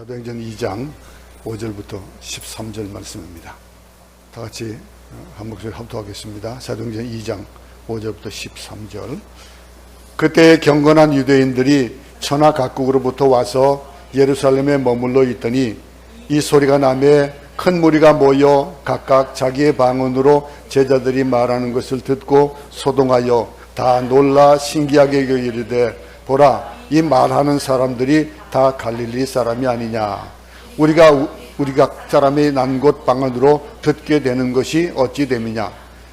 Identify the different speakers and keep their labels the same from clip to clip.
Speaker 1: 사도행전 2장 5절부터 13절 말씀입니다. 다 같이 한 목소리 합독하겠습니다. 사도행전 2장 5절부터 13절. 그때 경건한 유대인들이 천하 각국으로부터 와서 예루살렘에 머물러 있더니 이 소리가 나매 큰 무리가 모여 각각 자기의 방언으로 제자들이 말하는 것을 듣고 소동하여 다 놀라 신기하게 여겨 이르되 보라, 이 말하는 사람들이 다 갈릴리 사람이 아니냐. 우리가 각 사람이 난 곳 방언으로 듣게 되는 것이 어찌 됨이냐.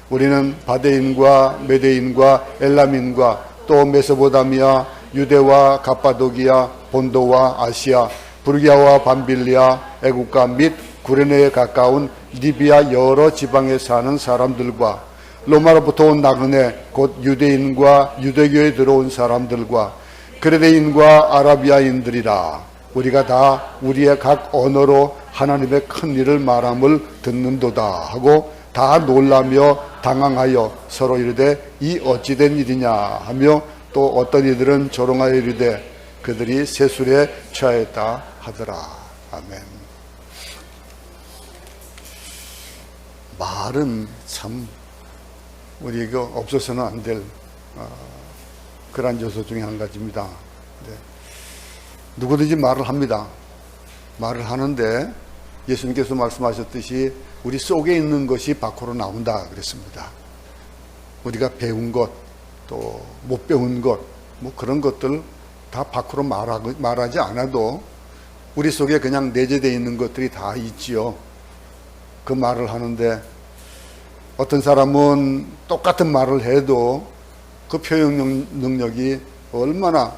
Speaker 1: 우리는 바데인과 메데인과 엘람인과 또 메소포타미아, 유대와 갑바도기아, 본도와 아시아, 부르기아와 밤빌리아, 애국가 및 구레네에 가까운 리비아 여러 지방에 사는 사람들과 로마로부터 온 나그네 곧 유대인과 유대교에 들어온 사람들과 그레데인과 아라비아인들이라. 우리가 다 우리의 각 언어로 하나님의 큰 일을 말함을 듣는도다 하고 다 놀라며 당황하여 서로 이르되 이 어찌된 일이냐 하며 또 어떤 이들은 조롱하여 이르되 그들이 세술에 취하였다 하더라. 아멘. 말은 참 우리가 없어서는 안 될 그러한 요소 중에 한 가지입니다. 네. 누구든지 말을 합니다. 말을 하는데 예수님께서 말씀하셨듯이 우리 속에 있는 것이 밖으로 나온다 그랬습니다. 우리가 배운 것, 또 못 배운 것, 뭐 그런 것들 다 밖으로 말하지 않아도 우리 속에 그냥 내재되어 있는 것들이 다 있지요. 그 말을 하는데 어떤 사람은 똑같은 말을 해도 그 표현 능력이 얼마나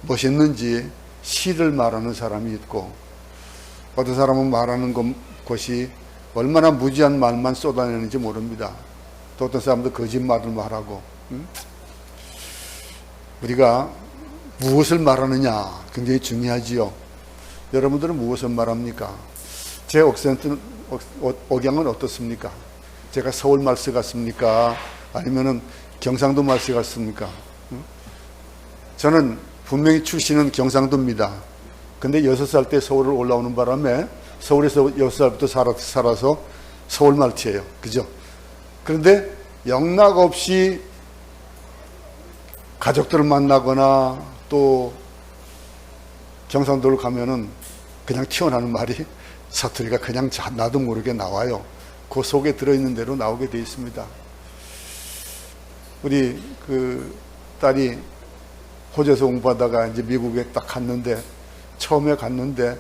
Speaker 1: 멋있는지 시를 말하는 사람이 있고, 어떤 사람은 말하는 것이 얼마나 무지한 말만 쏟아내는지 모릅니다. 또 어떤 사람도 거짓말을 말하고. 우리가 무엇을 말하느냐 굉장히 중요하지요. 여러분들은 무엇을 말합니까? 제 억양은 어떻습니까? 제가 서울 말씨 같습니까? 아니면은 경상도 말씨 같습니까? 저는 분명히 출신은 경상도입니다. 근데 6살 때 서울을 올라오는 바람에 서울에서 6살부터 살아서 서울 말치예요. 그죠? 그런데 영락 없이 가족들을 만나거나 또 경상도를 가면은 그냥 튀어나오는 말이 사투리가 그냥 나도 모르게 나와요. 그 속에 들어있는 대로 나오게 되어 있습니다. 우리 그 딸이 호주에서 공부하다가 이제 미국에 딱 갔는데, 처음에 갔는데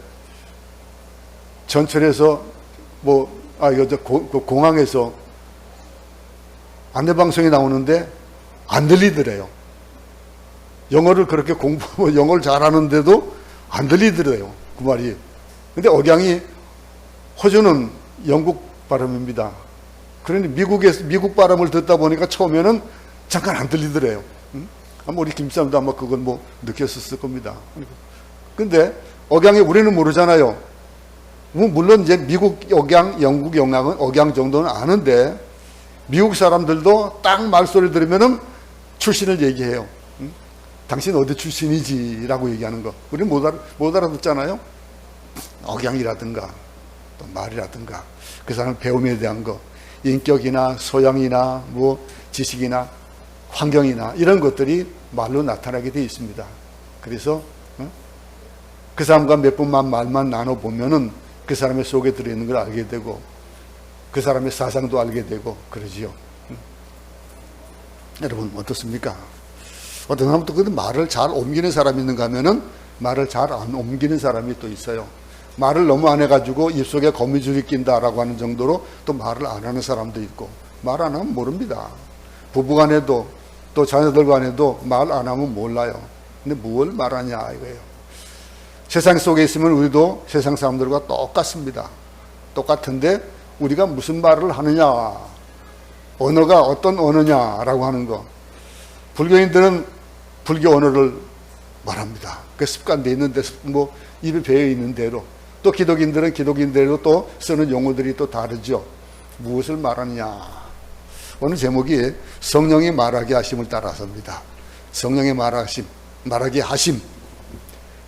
Speaker 1: 전철에서 공항에서 안내방송이 나오는데 안 들리더래요. 영어를 그렇게 영어를 잘하는데도 안 들리더래요. 그 말이. 근데 억양이, 호주는 영국 발음입니다. 그러니 미국 발음을 듣다 보니까 처음에는 잠깐 안 들리더래요. 아마 우리 김사람도 아마 그걸 느꼈었을 겁니다. 근데 억양이 우리는 모르잖아요. 물론 이제 미국 억양, 영국 억양 정도는 아는데, 미국 사람들도 딱 말소리 들으면은 출신을 얘기해요. 당신 어디 출신이지? 라고 얘기하는 거. 우리는 못 알아듣잖아요. 억양이라든가, 또 말이라든가, 그 사람 배움에 대한 거, 인격이나 소양이나, 지식이나, 환경이나, 이런 것들이 말로 나타나게 되어 있습니다. 그래서, 그 사람과 몇 분만 말만 나눠보면은 그 사람의 속에 들어있는 걸 알게 되고, 그 사람의 사상도 알게 되고, 그러지요. 여러분, 어떻습니까? 어떤 사람은 또 말을 잘 옮기는 사람이 있는가 하면은 말을 잘 안 옮기는 사람이 또 있어요. 말을 너무 안 해가지고 입속에 거미줄이 낀다라고 하는 정도로 또 말을 안 하는 사람도 있고, 말 안 하면 모릅니다. 부부간에도 또 자녀들 간에도 말 안 하면 몰라요. 근데 뭘 말하냐 이거예요. 세상 속에 있으면 우리도 세상 사람들과 똑같습니다. 똑같은데 우리가 무슨 말을 하느냐, 언어가 어떤 언어냐라고 하는 거. 불교인들은 불교 언어를 말합니다. 그 습관되어 있는데, 입에 배어 있는 대로. 또 기독인들은 기독인대로 또 쓰는 용어들이 또 다르죠. 무엇을 말하느냐. 오늘 제목이 성령이 말하게 하심을 따라서입니다. 성령의 말하게 하심.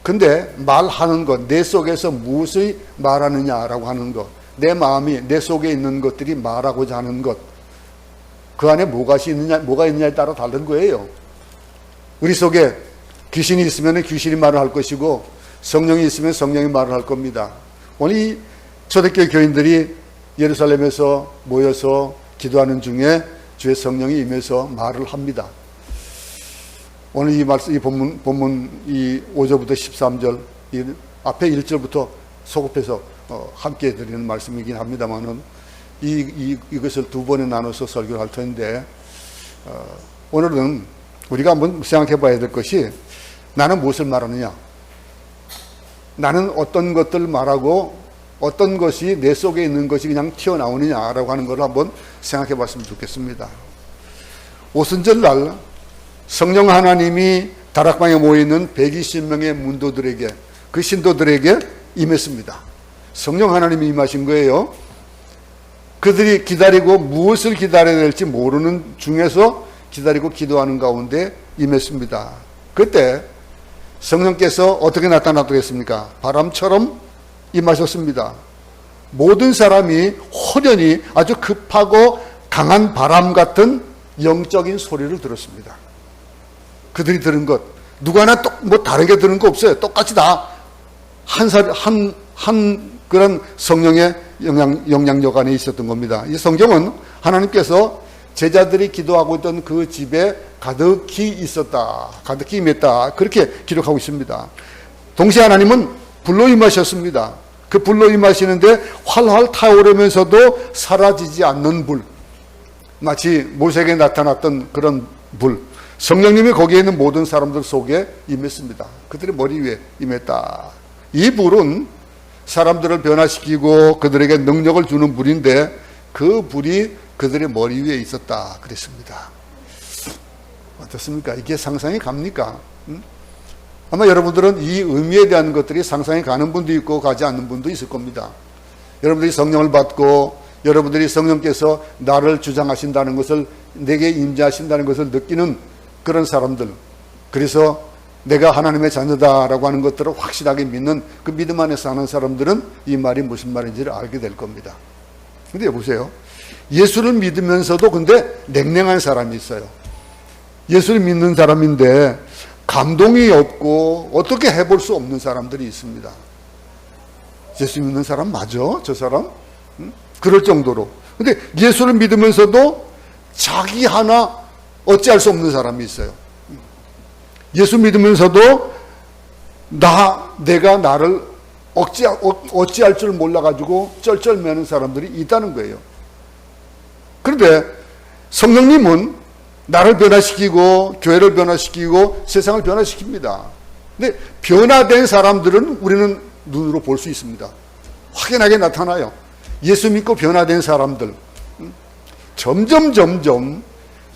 Speaker 1: 근데 말하는 것, 내 속에서 무엇을 말하느냐라고 하는 것, 내 마음이 내 속에 있는 것들이 말하고자 하는 것, 그 안에 뭐가 있느냐에 따라 다른 거예요. 우리 속에 귀신이 있으면 귀신이 말을 할 것이고 성령이 있으면 성령이 말을 할 겁니다. 오늘 이 초대교회 교인들이 예루살렘에서 모여서 기도하는 중에 주의 성령이 임해서 말을 합니다. 오늘 이 본문 이 5절부터 13절, 이 앞에 1절부터 소급해서 함께 드리는 말씀이긴 합니다만은 이것을 두 번에 나눠서 설교를 할 텐데, 오늘은 우리가 한번 생각해 봐야 될 것이, 나는 무엇을 말하느냐? 나는 어떤 것들을 말하고 어떤 것이 내 속에 있는 것이 그냥 튀어나오느냐라고 하는 걸 한번 생각해 봤으면 좋겠습니다. 오순절 날 성령 하나님이 다락방에 모여있는 120명의 문도들에게, 그 신도들에게 임했습니다. 성령 하나님이 임하신 거예요. 그들이 기다리고 무엇을 기다려야 될지 모르는 중에서 기다리고 기도하는 가운데 임했습니다. 그때 성령께서 어떻게 나타났겠습니까? 바람처럼 임하셨습니다. 모든 사람이 호련히 아주 급하고 강한 바람 같은 영적인 소리를 들었습니다. 그들이 들은 것, 누가 하나 뭐 다르게 들은 거 없어요. 똑같이 다 한 그런 성령의 영향력 안에 있었던 겁니다. 이 성경은 하나님께서 제자들이 기도하고 있던 그 집에 가득히 있었다, 가득히 임했다, 그렇게 기록하고 있습니다. 동시에 하나님은 불로 임하셨습니다. 그 불로 임하시는데 활활 타오르면서도 사라지지 않는 불, 마치 모세에게 나타났던 그런 불, 성령님이 거기에 있는 모든 사람들 속에 임했습니다. 그들의 머리 위에 임했다. 이 불은 사람들을 변화시키고 그들에게 능력을 주는 불인데, 그 불이 그들의 머리 위에 있었다 그랬습니다. 어떻습니까? 이게 상상이 갑니까? 아마 여러분들은 이 의미에 대한 것들이 상상이 가는 분도 있고 가지 않는 분도 있을 겁니다. 여러분들이 성령을 받고 여러분들이 성령께서 나를 주장하신다는 것을, 내게 임재하신다는 것을 느끼는 그런 사람들, 그래서 내가 하나님의 자녀다라고 하는 것들을 확실하게 믿는 그 믿음 안에 사는 사람들은 이 말이 무슨 말인지를 알게 될 겁니다. 근데 보세요, 예수를 믿으면서도 근데 냉랭한 사람이 있어요. 예수를 믿는 사람인데 감동이 없고 어떻게 해볼 수 없는 사람들이 있습니다. 예수 믿는 사람 맞아? 저 사람? 그럴 정도로. 근데 예수를 믿으면서도 자기 하나 어찌할 수 없는 사람이 있어요. 예수 믿으면서도 내가 나를 어찌할 줄 몰라가지고 쩔쩔매는 사람들이 있다는 거예요. 그런데 성령님은 나를 변화시키고 교회를 변화시키고 세상을 변화시킵니다. 근데 변화된 사람들은 우리는 눈으로 볼 수 있습니다. 확연하게 나타나요. 예수 믿고 변화된 사람들, 점점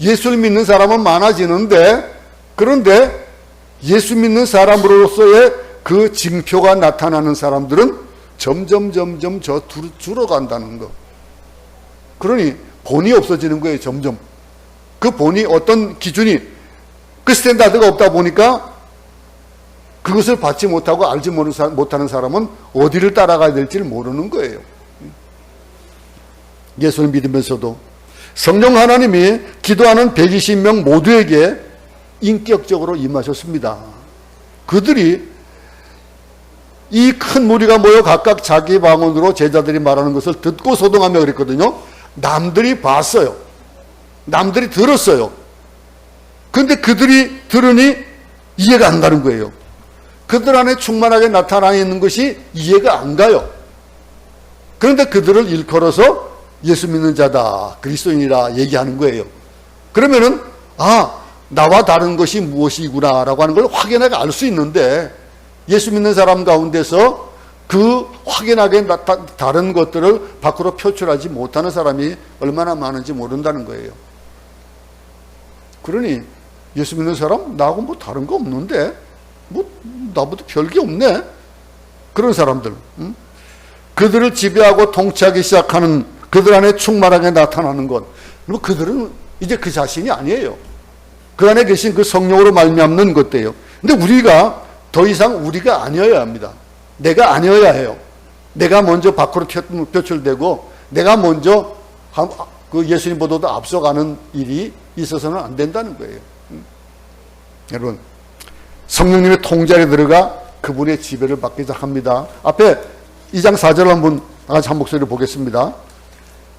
Speaker 1: 예수를 믿는 사람은 많아지는데, 그런데 예수 믿는 사람으로서의 그 징표가 나타나는 사람들은 점점 줄어간다는 거. 그러니 본이 없어지는 거예요. 점점. 그 본이 어떤 기준이, 그 스탠다드가 없다 보니까 그것을 받지 못하고 알지 못하는 사람은 어디를 따라가야 될지를 모르는 거예요. 예수를 믿으면서도 성령 하나님이 기도하는 120명 모두에게 인격적으로 임하셨습니다. 그들이 이 큰 무리가 모여 각각 자기 방언으로 제자들이 말하는 것을 듣고 소동하며 그랬거든요. 남들이 봤어요. 남들이 들었어요. 그런데 그들이 들으니 이해가 안 가는 거예요. 그들 안에 충만하게 나타나 있는 것이 이해가 안 가요. 그런데 그들을 일컬어서 예수 믿는 자다, 그리스도인이라 얘기하는 거예요. 그러면은 나와 다른 것이 무엇이구나 라고 하는 걸 확연하게 알 수 있는데, 예수 믿는 사람 가운데서 그 확연하게 다른 것들을 밖으로 표출하지 못하는 사람이 얼마나 많은지 모른다는 거예요. 그러니 예수 믿는 사람 나하고 뭐 다른 거 없는데, 뭐 나보다 별게 없네, 그런 사람들, 그들을 지배하고 통치하기 시작하는, 그들 안에 충만하게 나타나는 것, 그리고 그들은 이제 그 자신이 아니에요. 그 안에 계신 그 성령으로 말미암는 것들이에요. 근데 우리가 더 이상 우리가 아니어야 합니다. 내가 아니어야 해요. 내가 먼저 밖으로 표출되고 내가 먼저 그 예수님보다도 앞서가는 일이 있어서는 안 된다는 거예요. 여러분, 성령님의 통제에 들어가 그분의 지배를 받기 시작합니다. 앞에 2장 4절 한번 다같이 한 목소리로 보겠습니다.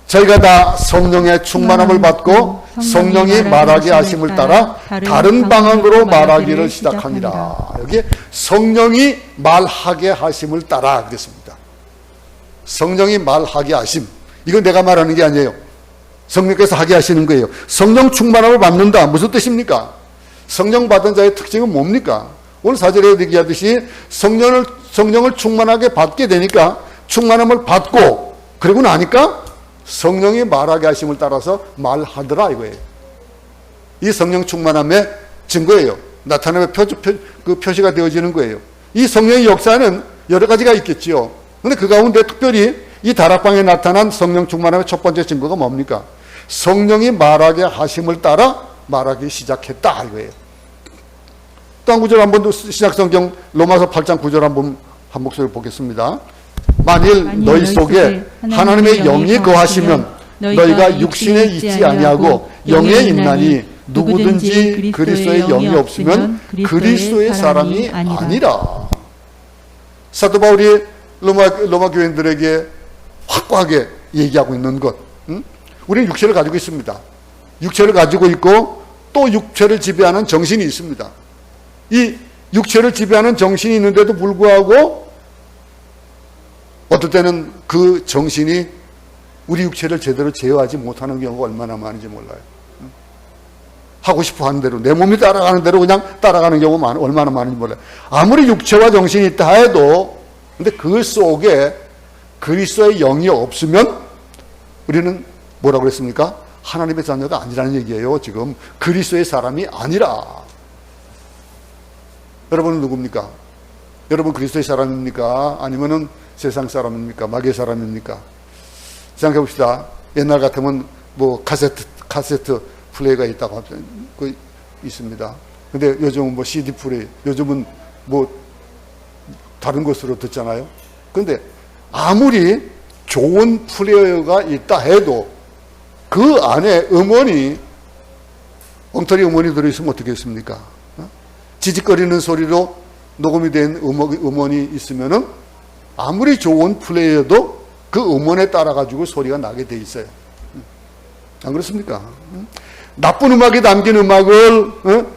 Speaker 1: 저희가 다 성령의 충만함을 받고 성령이 말하게 하심을 따라 다른 방언으로 말하기를 시작합니다. 여기 성령이 말하게 하심을 따라 그랬습니다. 성령이 말하게 하심. 이건 내가 말하는 게 아니에요. 성령께서 하게 하시는 거예요. 성령 충만함을 받는다. 무슨 뜻입니까? 성령 받은 자의 특징은 뭡니까? 오늘 4절에 얘기하듯이 성령을 충만하게 받게 되니까 충만함을 받고 그러고 나니까 성령이 말하게 하심을 따라서 말하더라 이거예요. 이 성령 충만함의 증거예요. 나타남의 표시가 되어지는 거예요. 이 성령의 역사는 여러 가지가 있겠지요. 그런데 그 가운데 특별히 이 다락방에 나타난 성령 충만함의 첫 번째 증거가 뭡니까? 성령이 말하게 하심을 따라 말하기 시작했다 이거예요. 또 한 구절 한번 신약성경 로마서 8장 9절 한번 한 목소리 보겠습니다. 만일 너희 속에 하나님의 영이 거하시면 너희가 육신에 있지 아니하고 영에 있나니 누구든지 그리스도의 영이 없으면 그리스도의 사람이 아니라. 사도 바울이 로마 교인들에게 확고하게 얘기하고 있는 것. 우리는 육체를 가지고 있습니다. 육체를 가지고 있고 또 육체를 지배하는 정신이 있습니다. 이 육체를 지배하는 정신이 있는데도 불구하고 어떨 때는 그 정신이 우리 육체를 제대로 제어하지 못하는 경우가 얼마나 많은지 몰라요. 하고 싶어 하는 대로, 내 몸이 따라가는 대로 그냥 따라가는 경우가 얼마나 많은지 몰라요. 아무리 육체와 정신이 있다 해도, 근데 그 속에 그리스도의 영이 없으면 우리는 뭐라고 그랬습니까? 하나님의 자녀가 아니라는 얘기예요. 지금 그리스도의 사람이 아니라. 여러분은 누굽니까? 여러분 그리스도의 사람입니까? 아니면은 세상 사람입니까? 마귀의 사람입니까? 생각해 봅시다. 옛날 같으면 뭐 카세트 플레이가 있다고 있습니다. 근데 요즘은 뭐 CD 플레이, 요즘은 뭐 다른 것으로 듣잖아요. 근데 아무리 좋은 플레이어가 있다 해도 그 안에 엉터리 음원이 들어있으면 어떻게 했습니까? 지직거리는 소리로 녹음이 된 음원이 있으면은 아무리 좋은 플레이어도 그 음원에 따라 가지고 소리가 나게 돼 있어요. 안 그렇습니까? 나쁜 음악이 담긴 그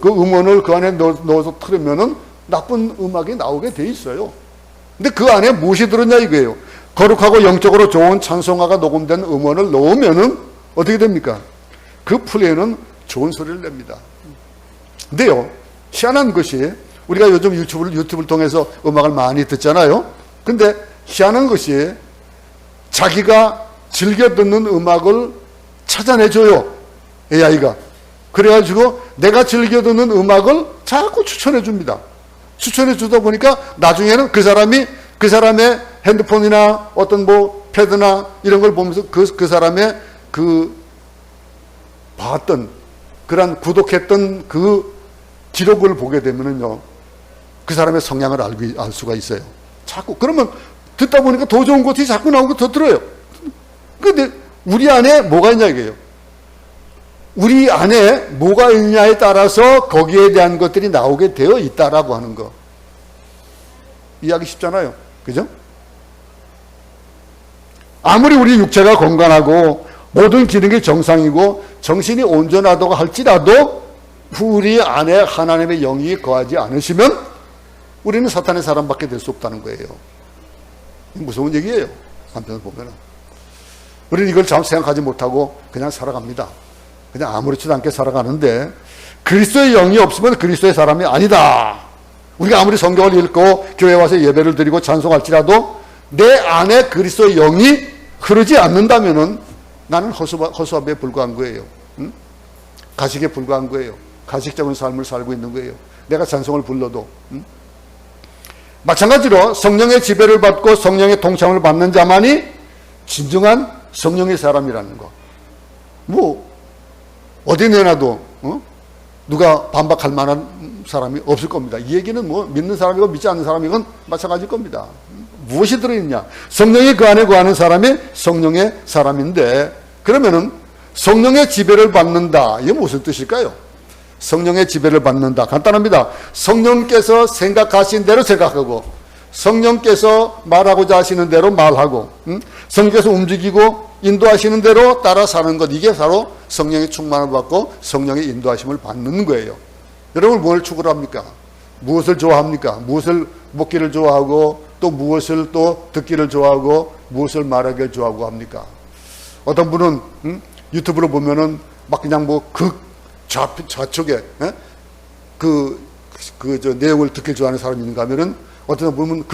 Speaker 1: 음원을 그 안에 넣어서 틀으면은 나쁜 음악이 나오게 돼 있어요. 근데 그 안에 무엇이 들었냐 이거예요. 거룩하고 영적으로 좋은 찬송가가 녹음된 음원을 넣으면은 어떻게 됩니까? 그 플레이어는 좋은 소리를 냅니다. 근데요, 희한한 것이 우리가 요즘 유튜브를 통해서 음악을 많이 듣잖아요. 근데 희한한 것이 자기가 즐겨 듣는 음악을 찾아내줘요. AI가. 그래가지고 내가 즐겨 듣는 음악을 자꾸 추천해 줍니다. 추천해 주다 보니까 나중에는 그 사람의 핸드폰이나 어떤 뭐 패드나 이런 걸 보면서 그 사람의 봤던, 구독했던 그 기록을 보게 되면은요, 그 사람의 성향을 알 수가 있어요. 자꾸. 그러면 듣다 보니까 더 좋은 것이 자꾸 나오고 더 들어요. 근데 우리 안에 뭐가 있냐 이게요. 우리 안에 뭐가 있냐에 따라서 거기에 대한 것들이 나오게 되어 있다라고 하는 거. 이해하기 쉽잖아요. 그죠? 아무리 우리 육체가 건강하고 모든 기능이 정상이고 정신이 온전하다고 할지라도 우리 안에 하나님의 영이 거하지 않으시면 우리는 사탄의 사람밖에 될 수 없다는 거예요. 무서운 얘기예요. 한편으로 보면은. 우리는 이걸 잘 생각하지 못하고 그냥 살아갑니다. 그냥 아무렇지도 않게 살아가는데 그리스도의 영이 없으면 그리스도의 사람이 아니다. 우리가 아무리 성경을 읽고 교회 와서 예배를 드리고 찬송할지라도 내 안에 그리스도의 영이 흐르지 않는다면은 나는 허수아비에 불과한 거예요. 응? 가식에 불과한 거예요. 가식적인 삶을 살고 있는 거예요. 내가 찬송을 불러도. 응? 마찬가지로 성령의 지배를 받고 성령의 동참을 받는 자만이 진정한 성령의 사람이라는 거. 뭐 어디 내놔도 누가 반박할 만한 사람이 없을 겁니다. 이 얘기는 뭐 믿는 사람이고 믿지 않는 사람이건 마찬가지일 겁니다. 무엇이 들어있냐? 성령이 그 안에 거하는 사람이 성령의 사람인데, 그러면은 성령의 지배를 받는다. 이게 무슨 뜻일까요? 성령의 지배를 받는다. 간단합니다. 성령께서 생각하신 대로 생각하고, 성령께서 말하고자 하시는 대로 말하고, 성령께서 움직이고 인도하시는 대로 따라 사는 것, 이게 바로 성령의 충만을 받고 성령의 인도하심을 받는 거예요. 여러분 뭘 추구합니까? 무엇을 좋아합니까? 무엇을 먹기를 좋아하고 또 무엇을 또 듣기를 좋아하고 무엇을 말하기를 좋아하고 합니까? 어떤 분은 유튜브로 보면은 막 그냥 뭐 좌측에 저 내용을 듣길 좋아하는 사람이 있는가 하면은 어떤 분은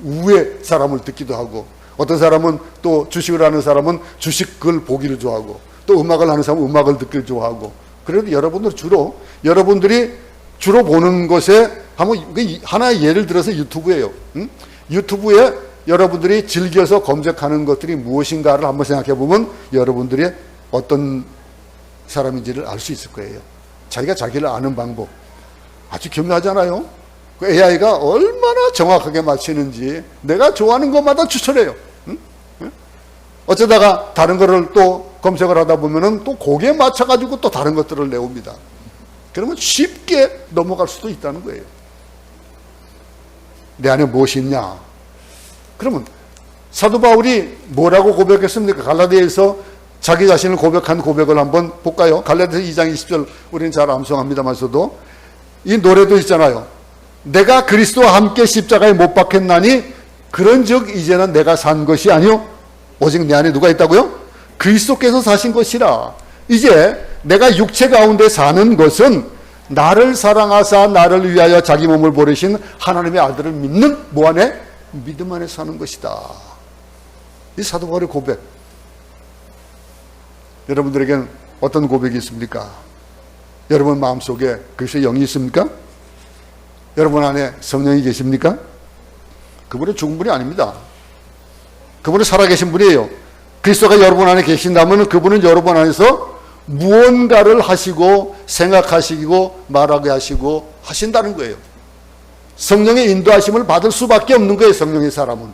Speaker 1: 우의 사람을 듣기도 하고, 어떤 사람은 또 주식을 하는 사람은 주식을 보기를 좋아하고, 또 음악을 하는 사람은 음악을 듣기를 좋아하고. 그래도 여러분들이 주로 보는 것에 하나의 예를 들어서 유튜브예요. 유튜브에 여러분들이 즐겨서 검색하는 것들이 무엇인가를 한번 생각해 보면 여러분들이 어떤 사람인지를 알 수 있을 거예요. 자기가 자기를 아는 방법 아주 교묘하잖아요. 그 AI가 얼마나 정확하게 맞히는지 내가 좋아하는 것마다 추천해요. 어쩌다가 다른 거를 또 검색을 하다 보면은 또 거기에 맞춰가지고 또 다른 것들을 내옵니다. 그러면 쉽게 넘어갈 수도 있다는 거예요. 내 안에 무엇이 있냐? 그러면 사도 바울이 뭐라고 고백했습니까? 갈라디아에서 자기 자신을 고백한 고백을 한번 볼까요? 갈라디아서 2장 20절 우리는 잘 암송합니다만서도 이 노래도 있잖아요. 내가 그리스도와 함께 십자가에 못 박혔나니 그런즉 이제는 내가 산 것이 아니요 오직 내 안에 누가 있다고요? 그리스도께서 사신 것이라. 이제 내가 육체 가운데 사는 것은 나를 사랑하사 나를 위하여 자기 몸을 버리신 하나님의 아들을 믿는 뭐 안에? 믿음 안에 사는 것이다. 이 사도 바울의 고백, 여러분들에게는 어떤 고백이 있습니까? 여러분 마음속에 그리스도의 영이 있습니까? 여러분 안에 성령이 계십니까? 그분은 죽은 분이 아닙니다. 그분은 살아계신 분이에요. 그리스도가 여러분 안에 계신다면 그분은 여러분 안에서 무언가를 하시고 생각하시고 말하게 하시고 하신다는 거예요. 성령의 인도하심을 받을 수밖에 없는 거예요, 성령의 사람은.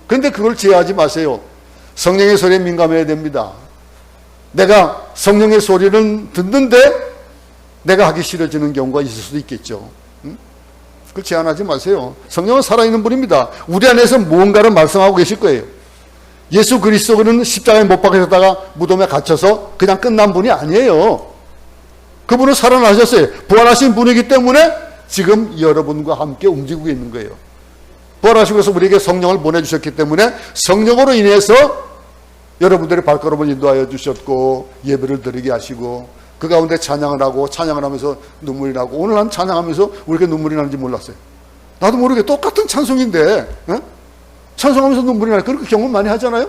Speaker 1: 그런데 그걸 제어하지 마세요. 성령의 소리에 민감해야 됩니다. 내가 성령의 소리를 듣는데 내가 하기 싫어지는 경우가 있을 수도 있겠죠. 그걸 제한하지 마세요. 성령은 살아있는 분입니다. 우리 안에서 무언가를 말씀하고 계실 거예요. 예수 그리스도는 십자가에 못 박히셨다가 무덤에 갇혀서 그냥 끝난 분이 아니에요. 그분은 살아나셨어요. 부활하신 분이기 때문에 지금 여러분과 함께 움직이고 있는 거예요. 부활하시고서 우리에게 성령을 보내주셨기 때문에 성령으로 인해서 여러분들의 발걸음을 인도하여 주셨고 예배를 드리게 하시고 그 가운데 찬양을 하고 찬양을 하면서 눈물이 나고, 오늘 난 찬양하면서 왜 이렇게 눈물이 나는지 몰랐어요. 나도 모르게 똑같은 찬송인데 찬송하면서 눈물이 나요. 그렇게 경험 많이 하잖아요.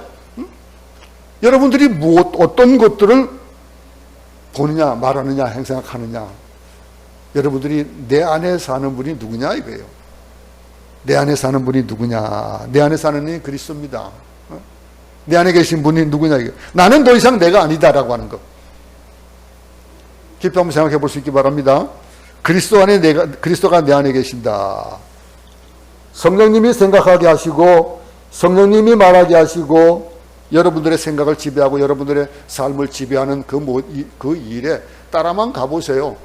Speaker 1: 여러분들이 어떤 것들을 보느냐 말하느냐 행생각하느냐, 여러분들이 내 안에 사는 분이 누구냐 이거예요. 내 안에 사는 분이 누구냐. 내 안에 사는 분이 그리스도입니다. 내 안에 계신 분이 누구냐 이거예요. 나는 더 이상 내가 아니다라고 하는 것. 깊이 한번 생각해 볼 수 있기 바랍니다. 그리스도가 내 안에 계신다. 성령님이 생각하게 하시고 성령님이 말하게 하시고 여러분들의 생각을 지배하고 여러분들의 삶을 지배하는 그 일에 따라만 가보세요.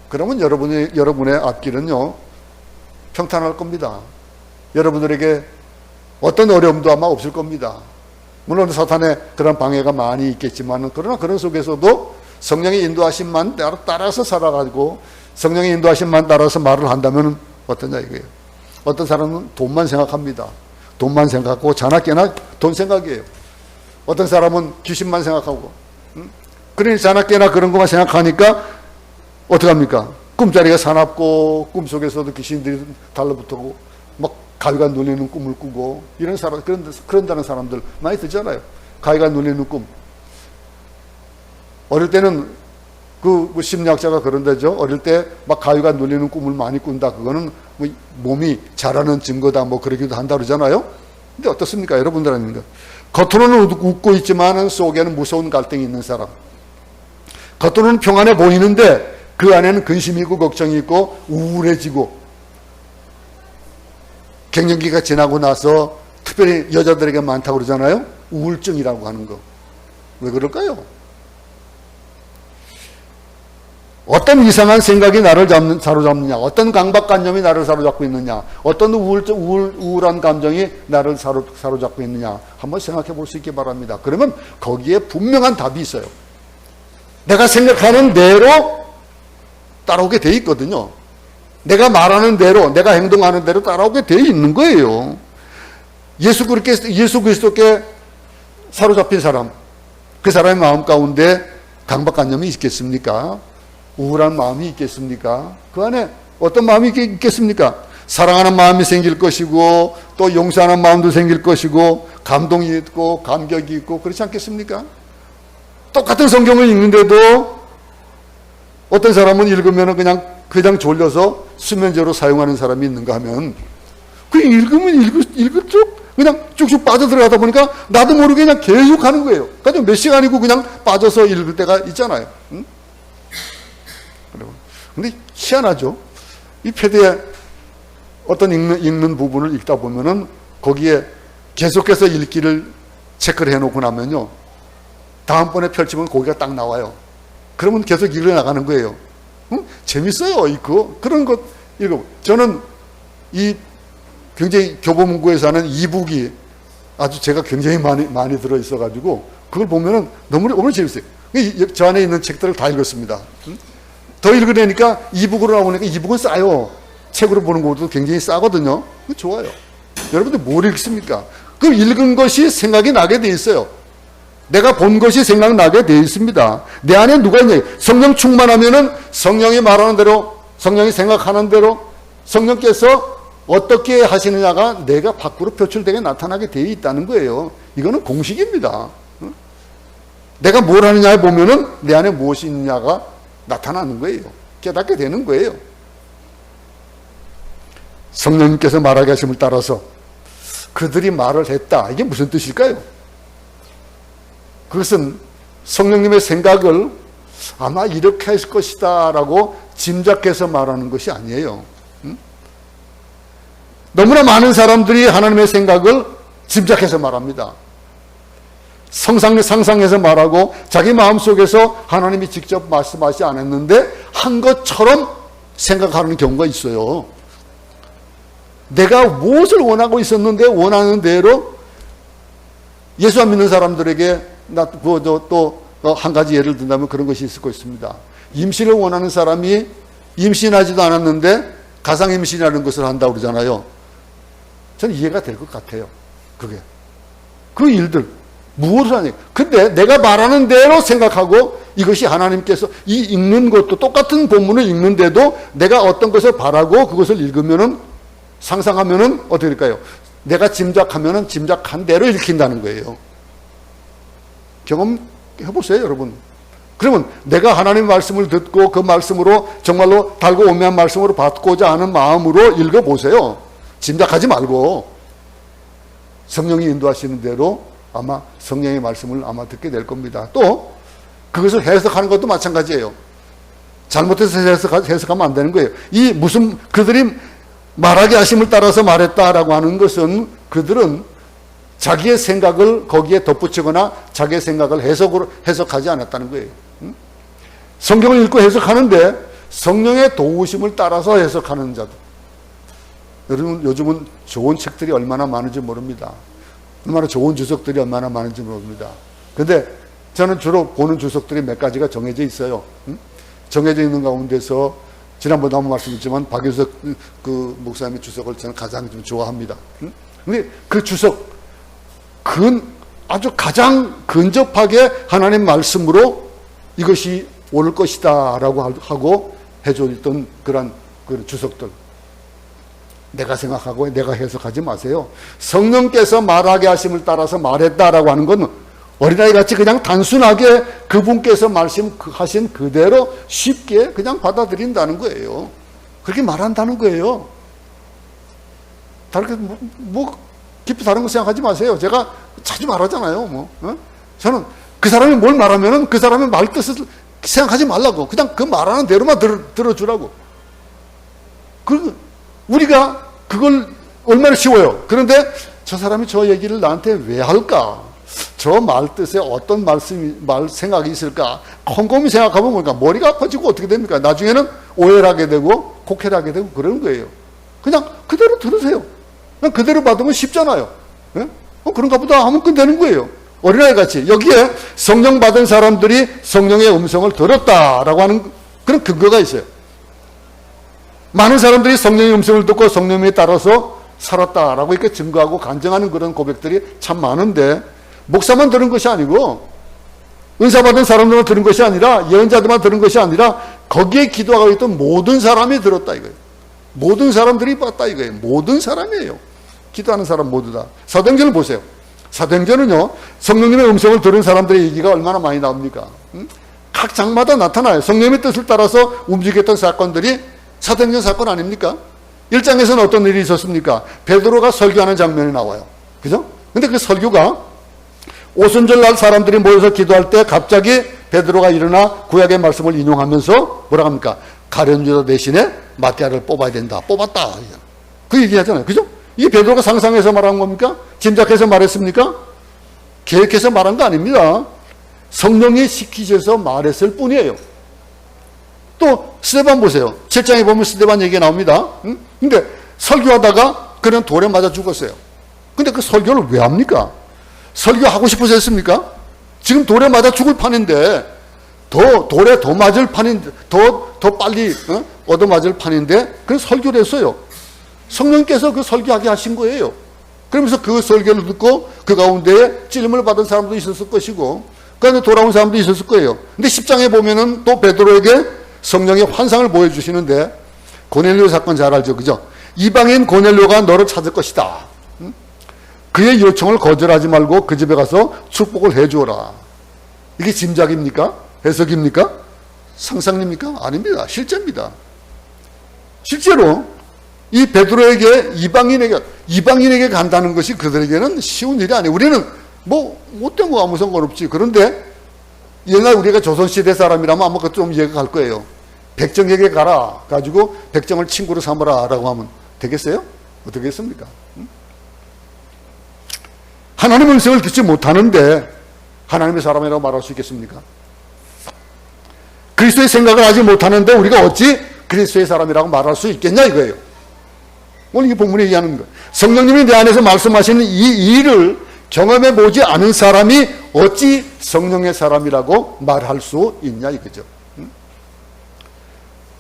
Speaker 1: 그러면 여러분의 앞길은요 평탄할 겁니다. 여러분들에게 어떤 어려움도 아마 없을 겁니다. 물론 사탄의 그런 방해가 많이 있겠지만, 그러나 그런 속에서도 성령의 인도하심만 따라서 살아가지고 성령의 인도하심만 따라서 말을 한다면 어떠냐 이거예요. 어떤 사람은 돈만 생각합니다. 돈만 생각하고 자나깨나 돈 생각이에요. 어떤 사람은 귀신만 생각하고, 그러니 자나깨나 그런 것만 생각하니까 어떡합니까? 꿈자리가 사납고 꿈속에서도 귀신들이 달라붙고 막 가위가 눌리는 꿈을 꾸고 이런 사람, 그런다는 사람들 많이 듣잖아요. 가위가 눌리는 꿈. 어릴 때는 그 심리학자가 그런다죠. 어릴 때 막 가위가 눌리는 꿈을 많이 꾼다. 그거는 뭐 몸이 자라는 증거다. 뭐 그러기도 한다 그러잖아요. 근데 어떻습니까? 여러분들은 겉으로는 웃고 있지만 속에는 무서운 갈등이 있는 사람. 겉으로는 평안해 보이는데 그 안에는 근심이 있고 걱정이 있고 우울해지고, 갱년기가 지나고 나서 특별히 여자들에게 많다고 그러잖아요. 우울증이라고 하는 거. 왜 그럴까요? 어떤 이상한 생각이 나를 사로잡느냐, 어떤 강박관념이 나를 사로잡고 있느냐, 어떤 우울한 감정이 나를 사로잡고 있느냐, 한번 생각해 볼 수 있기 바랍니다. 그러면 거기에 분명한 답이 있어요. 내가 생각하는 대로 따라오게 돼 있거든요. 내가 말하는 대로, 내가 행동하는 대로 따라오게 돼 있는 거예요. 예수 그리스도께 사로잡힌 사람, 그 사람의 마음 가운데 강박관념이 있겠습니까? 우울한 마음이 있겠습니까? 그 안에 어떤 마음이 있겠습니까? 사랑하는 마음이 생길 것이고, 또 용서하는 마음도 생길 것이고, 감동이 있고 감격이 있고, 그렇지 않겠습니까? 똑같은 성경을 읽는데도 어떤 사람은 읽으면 그냥 졸려서 수면제로 사용하는 사람이 있는가 하면, 그 읽으면 읽을수록 그냥 쭉쭉 빠져들어가다 보니까 나도 모르게 그냥 계속 하는 거예요. 그러니까 몇 시간이고 그냥 빠져서 읽을 때가 있잖아요. 응? 근데 희한하죠. 이 패드에 어떤 읽는 부분을 읽다 보면은 거기에 계속해서 읽기를 체크를 해놓고 나면요, 다음번에 펼치면 거기가 딱 나와요. 그러면 계속 읽어 나가는 거예요. 응? 재밌어요. 그런 것 읽어. 저는 이 굉장히 교보문고에서 하는 이북이 아주 제가 굉장히 많이 들어있어가지고 그걸 보면은 너무 재밌어요. 저 안에 있는 책들을 다 읽었습니다. 응? 더 읽으려니까 이북으로 나오니까 이북은 싸요. 책으로 보는 것도 굉장히 싸거든요. 좋아요. 여러분들 뭘 읽습니까? 그 읽은 것이 생각이 나게 돼 있어요. 내가 본 것이 생각나게 돼 있습니다. 내 안에 누가 있냐? 성령 충만하면은 성령이 말하는 대로, 성령이 생각하는 대로, 성령께서 어떻게 하시느냐가 내가 밖으로 표출되게 나타나게 되어 있다는 거예요. 이거는 공식입니다. 내가 뭘 하느냐에 보면은 내 안에 무엇이 있느냐가 나타나는 거예요. 깨닫게 되는 거예요. 성령님께서 말하게 하심을 따라서 그들이 말을 했다. 이게 무슨 뜻일까요? 그것은 성령님의 생각을 아마 이렇게 했을 것이다 라고 짐작해서 말하는 것이 아니에요. 너무나 많은 사람들이 하나님의 생각을 짐작해서 말합니다. 상상해서 말하고 자기 마음속에서 하나님이 직접 말씀하지 않았는데 한 것처럼 생각하는 경우가 있어요. 내가 무엇을 원하고 있었는데 원하는 대로, 예수 안 믿는 사람들에게 또 한 가지 예를 든다면 그런 것이 있을 것입니다. 임신을 원하는 사람이 임신하지도 않았는데 가상 임신이라는 것을 한다고 그러잖아요. 저는 이해가 될 것 같아요. 그 일들 무엇을 하냐. 근데 내가 말하는 대로 생각하고, 이것이 하나님께서 이 읽는 것도 똑같은 본문을 읽는데도 내가 어떤 것을 바라고 그것을 읽으면은, 상상하면은 어떻게 될까요? 내가 짐작하면은 짐작한 대로 읽힌다는 거예요. 경험해보세요, 여러분. 그러면 내가 하나님의 말씀을 듣고 그 말씀으로 정말로 달고 오묘한 말씀으로 받고자 하는 마음으로 읽어보세요. 짐작하지 말고 성령이 인도하시는 대로 아마 성령의 말씀을 아마 듣게 될 겁니다. 또 그것을 해석하는 것도 마찬가지예요. 잘못해서 해석하면 안 되는 거예요. 그들이 말하게 하심을 따라서 말했다라고 하는 것은 그들은 자기의 생각을 거기에 덧붙이거나 자기의 생각을 해석하지 않았다는 거예요. 성경을 읽고 해석하는데 성령의 도우심을 따라서 해석하는 자들. 여러분, 요즘은 좋은 책들이 얼마나 많은지 모릅니다. 얼마나 좋은 주석들이 얼마나 많은지 모릅니다. 근데 저는 주로 보는 주석들이 몇 가지가 정해져 있어요. 정해져 있는 가운데서 지난번에 한번 말씀드렸지만 박유석 그 목사님의 주석을 저는 가장 좀 좋아합니다. 근데 그 주석, 아주 가장 근접하게 하나님 말씀으로 이것이 올 것이다 라고 하고 해줬던 그런 주석들. 내가 생각하고 내가 해석하지 마세요. 성령께서 말하게 하심을 따라서 말했다라고 하는 건 어린아이 같이 그냥 단순하게 그분께서 말씀하신 그대로 쉽게 그냥 받아들인다는 거예요. 그렇게 말한다는 거예요. 다르게 깊이 다른 거 생각하지 마세요. 제가 자주 말하잖아요. 저는 그 사람이 뭘 말하면은 그 사람의 말 뜻을 생각하지 말라고. 그냥 그 말하는 대로만 들어주라고. 우리가 그걸 얼마나 쉬워요. 그런데 저 사람이 저 얘기를 나한테 왜 할까? 저 말 뜻에 어떤 말 생각이 있을까? 곰곰이 생각하면 뭐니까 머리가 아파지고 어떻게 됩니까? 나중에는 오해를 하게 되고 곡해를 하게 되고 그러는 거예요. 그냥 그대로 들으세요. 그냥 그대로 받으면 쉽잖아요. 예? 그런가 보다 하면 끝내는 거예요. 어린아이 같이. 여기에 성령 받은 사람들이 성령의 음성을 들었다라고 하는 그런 근거가 있어요. 많은 사람들이 성령의 음성을 듣고 성령에 따라서 살았다라고 이렇게 증거하고 간증하는 그런 고백들이 참 많은데, 목사만 들은 것이 아니고 은사 받은 사람들만 들은 것이 아니라 예언자들만 들은 것이 아니라 거기에 기도하고 있던 모든 사람이 들었다 이거예요. 모든 사람들이 봤다 이거예요. 모든 사람이에요. 기도하는 사람 모두 다. 사도행전을 보세요. 사도행전은요, 성령님의 음성을 들은 사람들의 얘기가 얼마나 많이 나옵니까? 각 장마다 나타나요. 성령님의 뜻을 따라서 움직였던 사건들이 사도행전 사건 아닙니까? 1장에서는 어떤 일이 있었습니까? 베드로가 설교하는 장면이 나와요. 그죠? 근데 그 설교가 오순절날 사람들이 모여서 기도할 때 갑자기 베드로가 일어나 구약의 말씀을 인용하면서 뭐라 합니까? 가룟 유다 대신에 마띠아를 뽑아야 된다. 뽑았다. 그 얘기하잖아요. 그죠? 이게 베드로가 상상해서 말한 겁니까? 짐작해서 말했습니까? 계획해서 말한 거 아닙니다. 성령이 시키셔서 말했을 뿐이에요. 또 스데반 보세요. 7장에 보면 스데반 얘기가 나옵니다. 근데 설교하다가 그는 돌에 맞아 죽었어요. 근데 그 설교를 왜 합니까? 설교하고 싶어서 했습니까? 지금 돌에 맞아 죽을 판인데, 돌에 더 맞을 판인데, 더 빨리 얻어맞을 판인데, 그래서 설교를 했어요. 성령께서 그 설교하게 하신 거예요. 그러면서 그 설교를 듣고 그 가운데에 찔림을 받은 사람도 있었을 것이고, 그 안에 돌아온 사람도 있었을 거예요. 근데 10장에 보면은 또 베드로에게 성령의 환상을 보여주시는데, 고넬료 사건 잘 알죠? 그죠? 이방인 고넬료가 너를 찾을 것이다. 그의 요청을 거절하지 말고 그 집에 가서 축복을 해주어라. 이게 짐작입니까? 해석입니까? 상상입니까? 아닙니다. 실제입니다. 실제로 이 베드로에게 이방인에게 간다는 것이 그들에게는 쉬운 일이 아니에요. 우리는 어때 아무 상관없지. 그런데 옛날 우리가 조선시대 사람이라면 아마 좀 이해가 갈 거예요. 백정에게 가라 가지고 백정을 친구로 삼으라 라고 하면 되겠어요? 어떻겠습니까? 하나님의 음성을 듣지 못하는데 하나님의 사람이라고 말할 수 있겠습니까? 그리스도의 생각을 하지 못하는데 우리가 어찌 그리스도의 사람이라고 말할 수 있겠냐 이거예요. 오늘 이 본문에 얘기하는 거예요. 성령님이 내 안에서 말씀하시는 이 일을 경험해 보지 않은 사람이 어찌 성령의 사람이라고 말할 수 있냐 이거죠.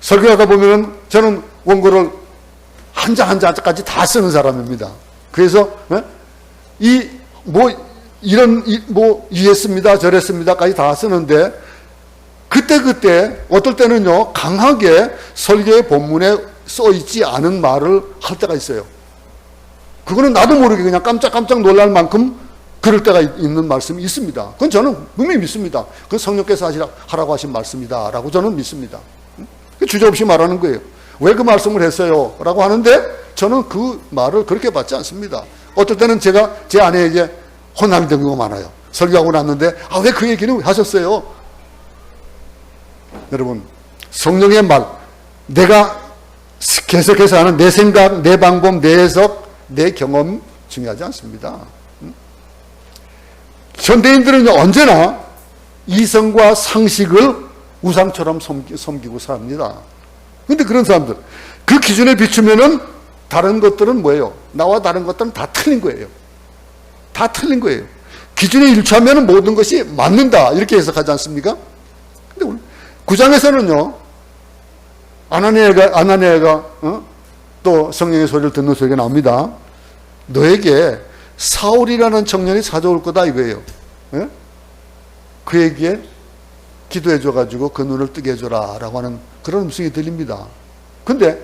Speaker 1: 설교하다 보면은 저는 원고를 한 장 한 장까지 다 쓰는 사람입니다. 그래서 이랬습니다, 저랬습니다까지 다 쓰는데, 그때 어떨 때는요, 강하게 설교의 본문에 써 있지 않은 말을 할 때가 있어요. 그거는 나도 모르게 그냥 깜짝 놀랄 만큼 그럴 때가 있는 말씀이 있습니다. 그건 저는 분명히 믿습니다. 그건 성령께서 하라고 하신 말씀이다 라고 저는 믿습니다. 주저없이 말하는 거예요. 왜 그 말씀을 했어요? 라고 하는데 저는 그 말을 그렇게 받지 않습니다. 어떨 때는 제가 제 아내에게 혼나는 경우가 많아요. 설교하고 났는데 왜 그 얘기는 하셨어요? 여러분, 성령의 말, 내가 계속해서 하는 내 생각, 내 방법, 내 해석, 내 경험 중요하지 않습니다. 현대인들은 언제나 이성과 상식을 우상처럼 섬기고 삽니다. 그런데 그런 사람들, 그 기준에 비추면은 다른 것들은 뭐예요? 나와 다른 것들은 다 틀린 거예요. 다 틀린 거예요. 기준에 일치하면 모든 것이 맞는다 이렇게 해석하지 않습니까? 근데 오늘 9장에서는요, 아나니아가 또 성령의 소리를 듣는 소리가 나옵니다. 너에게 사울이라는 청년이 찾아올 거다 이거예요. 예? 그에게 기도해 줘가지고 그 눈을 뜨게 해줘라 라고 하는 그런 음성이 들립니다. 근데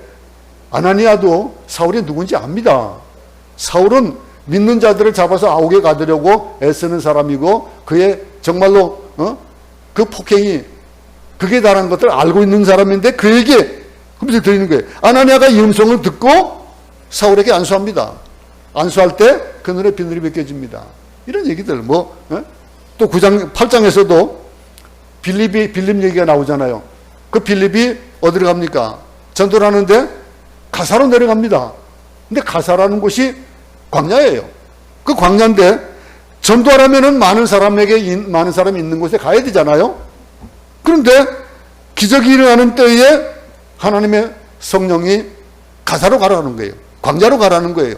Speaker 1: 아나니아도 사울이 누군지 압니다. 사울은 믿는 자들을 잡아서 아옥에 가두려고 애쓰는 사람이고, 그의 정말로 그 폭행이 극에 달한 것들을 알고 있는 사람인데 그에게 그러면서 드리는 거예요. 아나니아가 이 음성을 듣고 사울에게 안수합니다. 안수할 때 그 눈에 빛이 비춰집니다. 이런 얘기들 또 9장 8장에서도 빌립 얘기가 나오잖아요. 그 빌립이 어디로 갑니까? 전도를 하는데 가사로 내려갑니다. 근데 가사라는 곳이 광야예요. 그 광야인데 전도하려면은 많은 사람이 있는 곳에 가야 되잖아요. 그런데 기적이 일어나는 때에 하나님의 성령이 가사로 가라는 거예요. 광야로 가라는 거예요.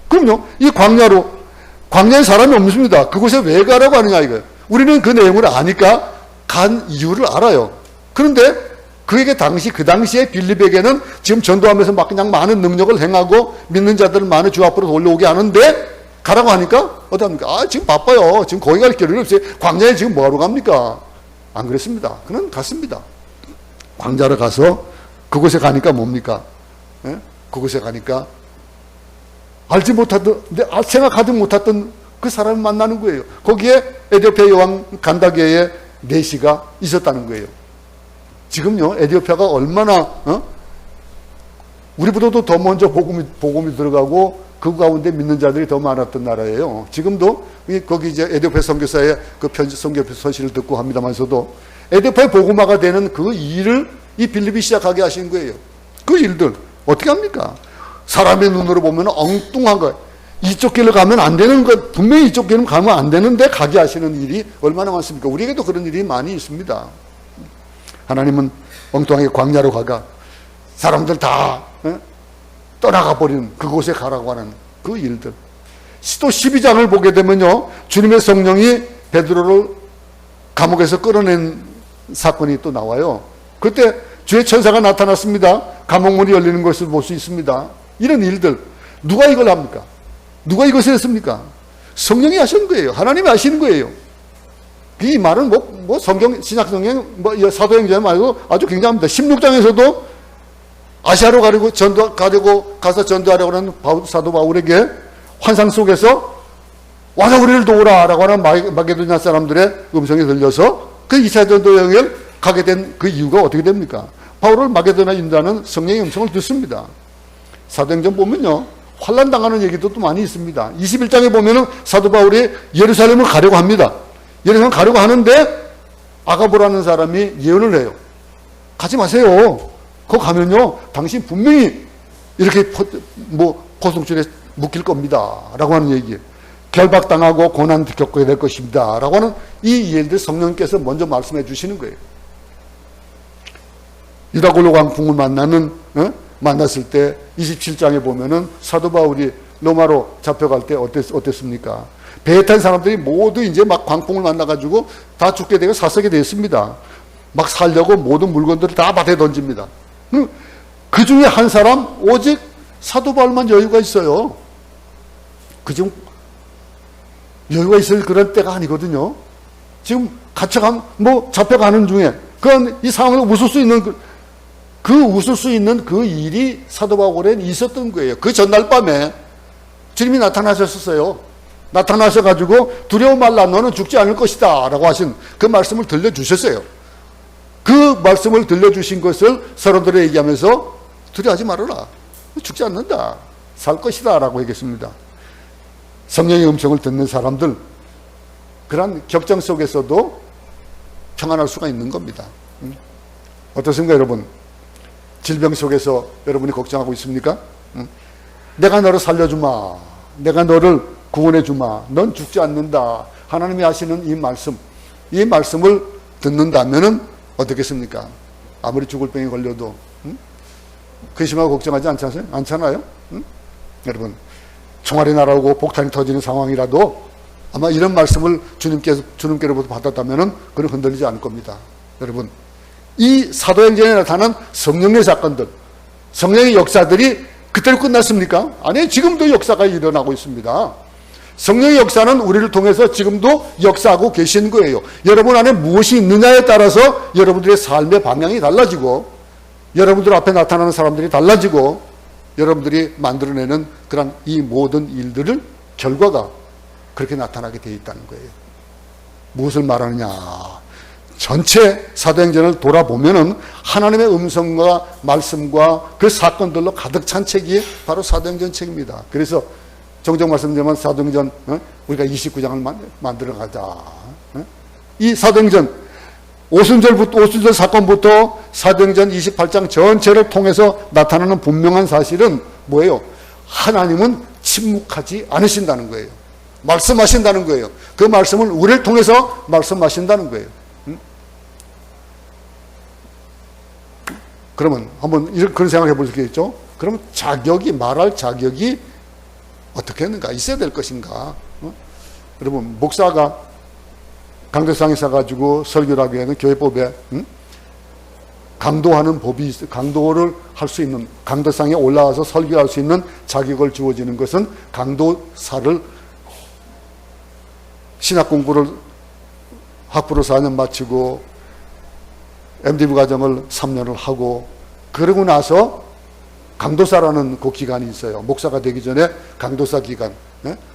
Speaker 1: 그럼요. 이 광야에 사람이 없습니다. 그곳에 왜 가라고 하느냐 이거예요. 우리는 그 내용을 아니까 간 이유를 알아요. 그런데 그 당시에 빌립에게는 지금 전도하면서 막 그냥 많은 능력을 행하고 믿는 자들을 많은 주 앞으로 돌려오게 하는데 가라고 하니까 어떡합니까? 지금 바빠요. 지금 거기 갈 길이 없어요. 광야에 지금 뭐하러 갑니까? 안 그랬습니다. 그는 갔습니다. 광야로 가서 그곳에 가니까 뭡니까? 그곳에 가니까 알지 못하던, 생각하지 못했던 그 사람을 만나는 거예요. 거기에 에티오피아 여왕 간다게의 내시가 있었다는 거예요. 지금요, 에티오피아가 얼마나, 우리보다도 더 먼저 복음이 들어가고 그 가운데 믿는 자들이 더 많았던 나라예요. 지금도 거기 이제 에티오피아 선교사의 그 선교 서신을 듣고 합니다만서도 에티오피아의 복음화가 되는 그 일을 이 빌립이 시작하게 하신 거예요. 그 일들 어떻게 합니까? 사람의 눈으로 보면 엉뚱한 거, 이쪽 길로 가면 안 되는 것, 분명히 이쪽 길로 가면 안 되는데 가게 하시는 일이 얼마나 많습니까? 우리에게도 그런 일이 많이 있습니다. 하나님은 엉뚱하게 광야로 가가 사람들 다 떠나가 버리는 그곳에 가라고 하는 그 일들. 또 12장을 보게 되면요, 주님의 성령이 베드로를 감옥에서 끌어낸 사건이 또 나와요. 그때 주의 천사가 나타났습니다. 감옥문이 열리는 것을 볼 수 있습니다. 이런 일들 누가 이걸 합니까? 누가 이것을 했습니까? 성령이 하시는 거예요. 하나님이 하시는 거예요. 이 말은 신약 성경, 사도행전 말고 아주 굉장합니다. 16장에서도 아시아로 가서 전도하려고 하는 사도 바울에게 환상 속에서 와서 우리를 도우라라고 하는 마게도냐 사람들의 음성이 들려서 그 2차 전도 여행을 가게 된 그 이유가 어떻게 됩니까? 바울을 마게도냐 인도하는 성령의 음성을 듣습니다. 사도행전 보면요, 환난 당하는 얘기도 또 많이 있습니다. 21장에 보면은 사도 바울이 예루살렘을 가려고 합니다. 예루살렘 가려고 하는데 아가보라는 사람이 예언을 해요. 가지 마세요. 거기 가면요, 당신 분명히 이렇게 포승줄에 묶일 겁니다. 라고 하는 얘기예요. 결박당하고 고난 겪게 될 것입니다. 라고 하는 이 예언들 성령께서 먼저 말씀해 주시는 거예요. 유다골로 광풍을 만났을 때 27장에 보면은 사도 바울이 로마로 잡혀갈 때 어땠습니까? 배에 탄 사람들이 모두 이제 막 광풍을 만나가지고 다 죽게 되고 사서게 됐습니다. 막 살려고 모든 물건들을 다 밭에 던집니다. 그 중에 한 사람, 오직 사도 바울만 여유가 있어요. 지금 여유가 있을 그런 때가 아니거든요. 지금 잡혀가는 중에, 이 상황을 웃을 수 있는 웃을 수 있는 그 일이 사도 바울에는 있었던 거예요. 그 전날 밤에 주님이 나타나셨었어요. 나타나셔가지고 두려워 말라, 너는 죽지 않을 것이다 라고 하신 그 말씀을 들려주셨어요. 그 말씀을 들려주신 것을 서로들에게 얘기하면서 두려워하지 말아라, 죽지 않는다, 살 것이다 라고 얘기했습니다. 성령의 음성을 듣는 사람들, 그런 격정 속에서도 평안할 수가 있는 겁니다. 어떻습니까 여러분? 질병 속에서 여러분이 걱정하고 있습니까? 내가 너를 살려주마, 내가 너를 구원해주마, 넌 죽지 않는다, 하나님이 하시는 이 말씀을 듣는다면은 어떻겠습니까? 아무리 죽을 병에 걸려도 근심하고 걱정하지 않잖아요? 여러분, 총알이 날아오고 폭탄이 터지는 상황이라도 아마 이런 말씀을 주님께로부터 받았다면은 그는 흔들리지 않을 겁니다. 여러분, 이 사도행전에 나타난 성령의 사건들, 성령의 역사들이 그때로 끝났습니까? 아니, 지금도 역사가 일어나고 있습니다. 성령의 역사는 우리를 통해서 지금도 역사하고 계신 거예요. 여러분 안에 무엇이 있느냐에 따라서 여러분들의 삶의 방향이 달라지고, 여러분들 앞에 나타나는 사람들이 달라지고, 여러분들이 만들어내는 그런 이 모든 일들을 결과가 그렇게 나타나게 되어 있다는 거예요. 무엇을 말하느냐? 전체 사도행전을 돌아보면은 하나님의 음성과 말씀과 그 사건들로 가득 찬 책이 바로 사도행전 책입니다. 그래서 종종 말씀드리면 사도행전, 우리가 29장을 만들어 가자. 이 사도행전, 오순절 사건부터 사도행전 28장 전체를 통해서 나타나는 분명한 사실은 뭐예요? 하나님은 침묵하지 않으신다는 거예요. 말씀하신다는 거예요. 그 말씀을 우리를 통해서 말씀하신다는 거예요. 그러면 한번 그런 생각해 볼 수 있겠죠? 그러면 말할 자격이 어떻게 했는가? 있어야 될 것인가? 여러분, 목사가 강도상에 서가지고 설교를 하기 위해서는 교회법에 강도하는 법이 있어요. 강도를 할 수 있는, 강도상에 올라와서 설교할 수 있는 자격을 주어지는 것은 강도사를 신학 공부를 학부로 4년 마치고 MDB 과정을 3년을 하고 그러고 나서 강도사라는 그 기간이 있어요. 목사가 되기 전에 강도사 기간.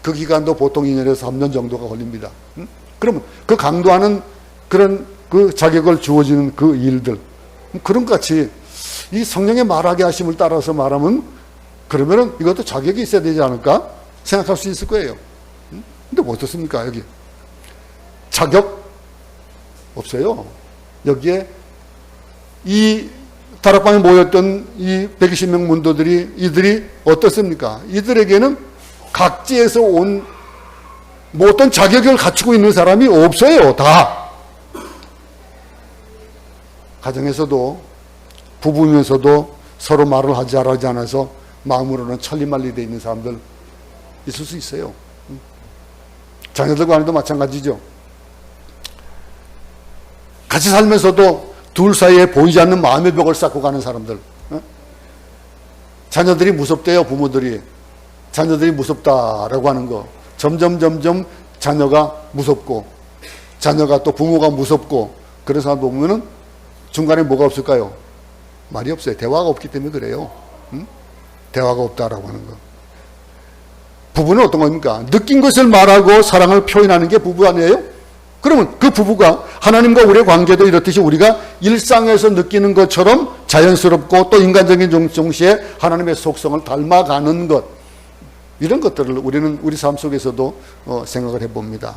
Speaker 1: 그 기간도 보통 2년에서 3년 정도가 걸립니다. 그러면 그 강도하는 그런 그 자격을 주어지는 그 일들. 그런 것 같이 이 성령의 말하게 하심을 따라서 말하면 그러면은 이것도 자격이 있어야 되지 않을까 생각할 수 있을 거예요. 근데 뭐 어떻습니까? 여기. 자격 없어요. 여기에 이 다락방에 모였던 이 120명 문도들이 이들이 어떻습니까? 이들에게는 각지에서 온 뭐 어떤 자격을 갖추고 있는 사람이 없어요. 다. 가정에서도 부부면서도 서로 말을 잘하지 않아서 마음으로는 천리말리 되어 있는 사람들 있을 수 있어요. 자녀들 간에도 마찬가지죠. 같이 살면서도 둘 사이에 보이지 않는 마음의 벽을 쌓고 가는 사람들. 자녀들이 무섭대요. 부모들이. 자녀들이 무섭다라고 하는 거. 점점 자녀가 무섭고 자녀가 또 부모가 무섭고 그런 사람 보면은 중간에 뭐가 없을까요? 말이 없어요. 대화가 없기 때문에 그래요. 대화가 없다라고 하는 거. 부부는 어떤 겁니까? 느낀 것을 말하고 사랑을 표현하는 게 부부 아니에요? 그러면 그 부부가 하나님과 우리의 관계도 이렇듯이 우리가 일상에서 느끼는 것처럼 자연스럽고 또 인간적인 동시에 하나님의 속성을 닮아가는 것, 이런 것들을 우리는 우리 삶 속에서도 생각을 해봅니다.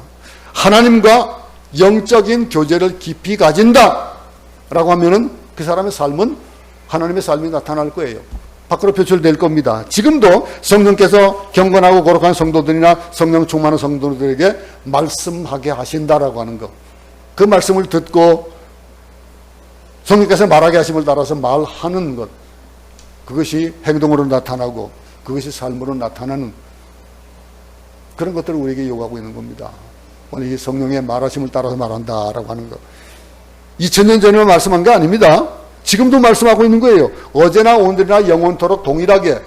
Speaker 1: 하나님과 영적인 교제를 깊이 가진다 라고 하면은 그 사람의 삶은 하나님의 삶이 나타날 거예요. 밖으로 표출될 겁니다. 지금도 성령께서 경건하고 거룩한 성도들이나 성령 충만한 성도들에게 말씀하게 하신다라고 하는 것. 그 말씀을 듣고 성령께서 말하게 하심을 따라서 말하는 것. 그것이 행동으로 나타나고 그것이 삶으로 나타나는 그런 것들을 우리에게 요구하고 있는 겁니다. 오늘 이 성령의 말하심을 따라서 말한다라고 하는 것. 2000년 전에 말씀한 게 아닙니다. 지금도 말씀하고 있는 거예요. 어제나 오늘이나 영원토록 동일하게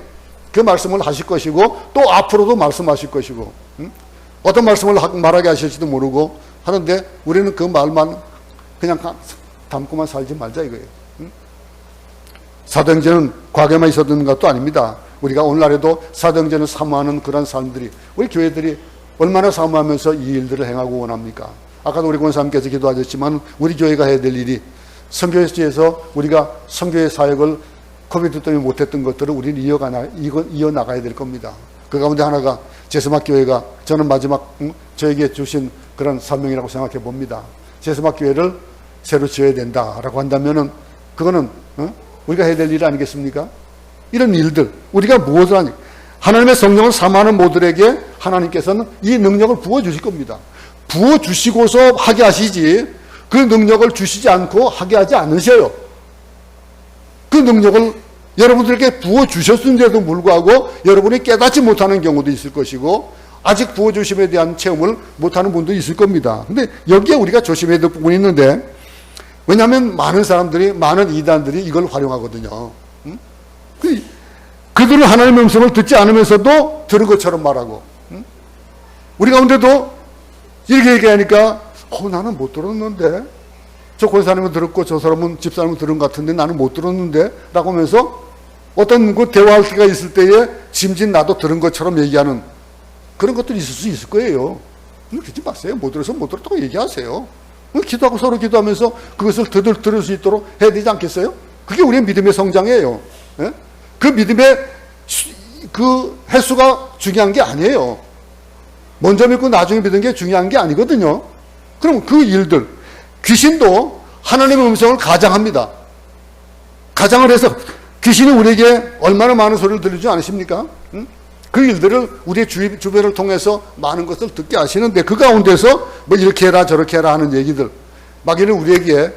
Speaker 1: 그 말씀을 하실 것이고 또 앞으로도 말씀하실 것이고 어떤 말씀을 말하게 하실지도 모르고 하는데 우리는 그 말만 그냥 담고만 살지 말자 이거예요. 사도행전은 과거에만 있었던 것도 아닙니다. 우리가 오늘날에도 사도행전을 사모하는 그런 사람들이 우리 교회들이 얼마나 사모하면서 이 일들을 행하고 원합니까? 아까도 우리 권사님께서 기도하셨지만 우리 교회가 해야 될 일이 선교회에서 우리가 선교회 사역을 코비드 때문에 못했던 것들을 우리는 이어나가야 될 겁니다. 그 가운데 하나가 제스막 교회가 저는 마지막 저에게 주신 그런 사명이라고 생각해 봅니다. 제스막 교회를 새로 지어야 된다라고 한다면은 그거는 우리가 해야 될 일 아니겠습니까? 이런 일들 우리가 무엇을 하니 하나님의 성령을 사모하는 모두에게 하나님께서는 이 능력을 부어주실 겁니다. 부어주시고서 하게 하시지 그 능력을 주시지 않고 하게 하지 않으셔요. 그 능력을 여러분들에게 부어주셨는데도 불구하고 여러분이 깨닫지 못하는 경우도 있을 것이고 아직 부어주심에 대한 체험을 못하는 분도 있을 겁니다. 근데 여기에 우리가 조심해야 될 부분이 있는데 왜냐하면 많은 사람들이 많은 이단들이 이걸 활용하거든요. 그들은 하나님의 음성을 듣지 않으면서도 들은 것처럼 말하고 우리 가운데도 이렇게 얘기하니까 나는 못 들었는데 저 권사님은 들었고 저 사람은 집사님은 들은 것 같은데 나는 못 들었는데 라고 하면서 어떤 그 대화할 때가 있을 때에 짐진 나도 들은 것처럼 얘기하는 그런 것들이 있을 수 있을 거예요. 그러지 마세요. 못 들어서 못 들었다고 얘기하세요. 기도하고 서로 기도하면서 그것을 들을 수 있도록 해야 되지 않겠어요? 그게 우리의 믿음의 성장이에요. 예? 그 믿음의 그 횟수가 중요한 게 아니에요. 먼저 믿고 나중에 믿는 게 중요한 게 아니거든요. 그럼 그 일들 귀신도 하나님의 음성을 가장합니다. 가장을 해서 귀신이 우리에게 얼마나 많은 소리를 들리지 않으십니까? 응? 그 일들을 우리의 주변을 통해서 많은 것을 듣게 하시는데 그 가운데서 뭐 이렇게 해라 저렇게 해라 하는 얘기들, 마귀는 우리에게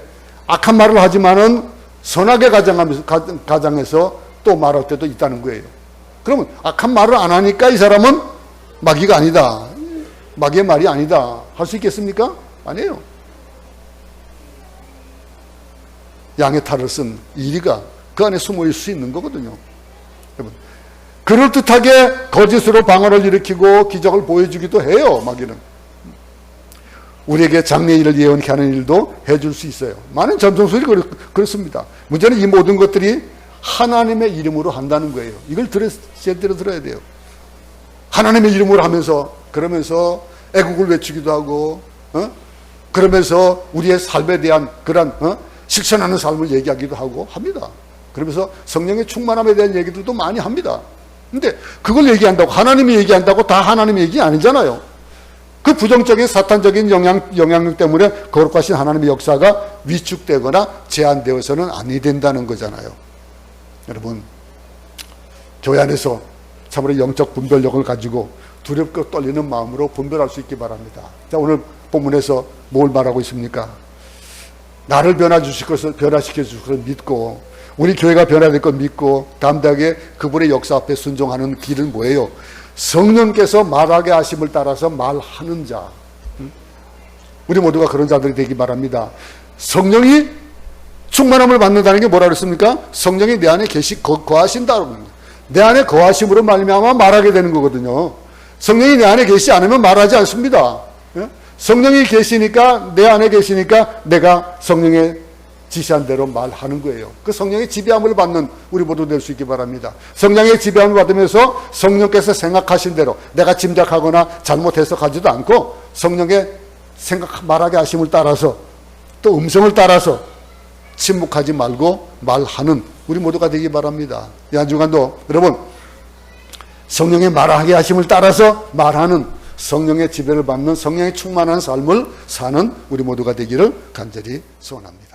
Speaker 1: 악한 말을 하지만은 선하게 가장해서 또 말할 때도 있다는 거예요. 그러면 악한 말을 안 하니까 이 사람은 마귀가 아니다, 마귀의 말이 아니다 할 수 있겠습니까? 아니에요. 양의 탈을 쓴 이리가 그 안에 숨어 있을 수 있는 거거든요. 여러분, 그럴듯하게 거짓으로 방언을 일으키고 기적을 보여주기도 해요. 마귀는 우리에게 장래 일을 예언케 하는 일도 해줄 수 있어요. 많은 점성술이 그렇습니다. 문제는 이 모든 것들이 하나님의 이름으로 한다는 거예요. 이걸 제대로 들어야 돼요. 하나님의 이름으로 하면서, 그러면서 애국을 외치기도 하고, 그러면서 우리의 삶에 대한 그런 실천하는 삶을 얘기하기도 하고 합니다. 그러면서 성령의 충만함에 대한 얘기들도 많이 합니다. 근데 그걸 얘기한다고, 하나님이 얘기한다고 다 하나님의 얘기 아니잖아요. 그 부정적인 사탄적인 영향력 때문에 거룩하신 하나님의 역사가 위축되거나 제한되어서는 아니 된다는 거잖아요. 여러분, 교회 안에서 참으로 영적 분별력을 가지고 두렵고 떨리는 마음으로 분별할 수 있기 바랍니다. 자, 오늘 본문에서 뭘 말하고 있습니까? 나를 변화시켜 주실 것을 믿고, 우리 교회가 변화될 걸 믿고 담대하게 그분의 역사 앞에 순종하는 길은 뭐예요? 성령께서 말하게 하심을 따라서 말하는 자. 우리 모두가 그런 자들이 되기 바랍니다. 성령이 충만함을 받는다는 게 뭐라 그랬습니까? 성령이 내 안에 거하신다. 내 안에 거하심으로 말미암아 말하게 되는 거거든요. 성령이 내 안에 계시지 않으면 말하지 않습니다. 성령이 계시니까, 내 안에 계시니까 내가 성령의 지시한 대로 말하는 거예요. 그 성령의 지배함을 받는 우리 모두 될 수 있기 바랍니다. 성령의 지배함을 받으면서 성령께서 생각하신 대로, 내가 짐작하거나 잘못 해석하지도 않고 성령의 말하게 하심을 따라서, 또 음성을 따라서 침묵하지 말고 말하는 우리 모두가 되기 바랍니다. 이 한 주간도 여러분, 성령의 말하게 하심을 따라서 말하는, 성령의 지배를 받는, 성령의 충만한 삶을 사는 우리 모두가 되기를 간절히 소원합니다.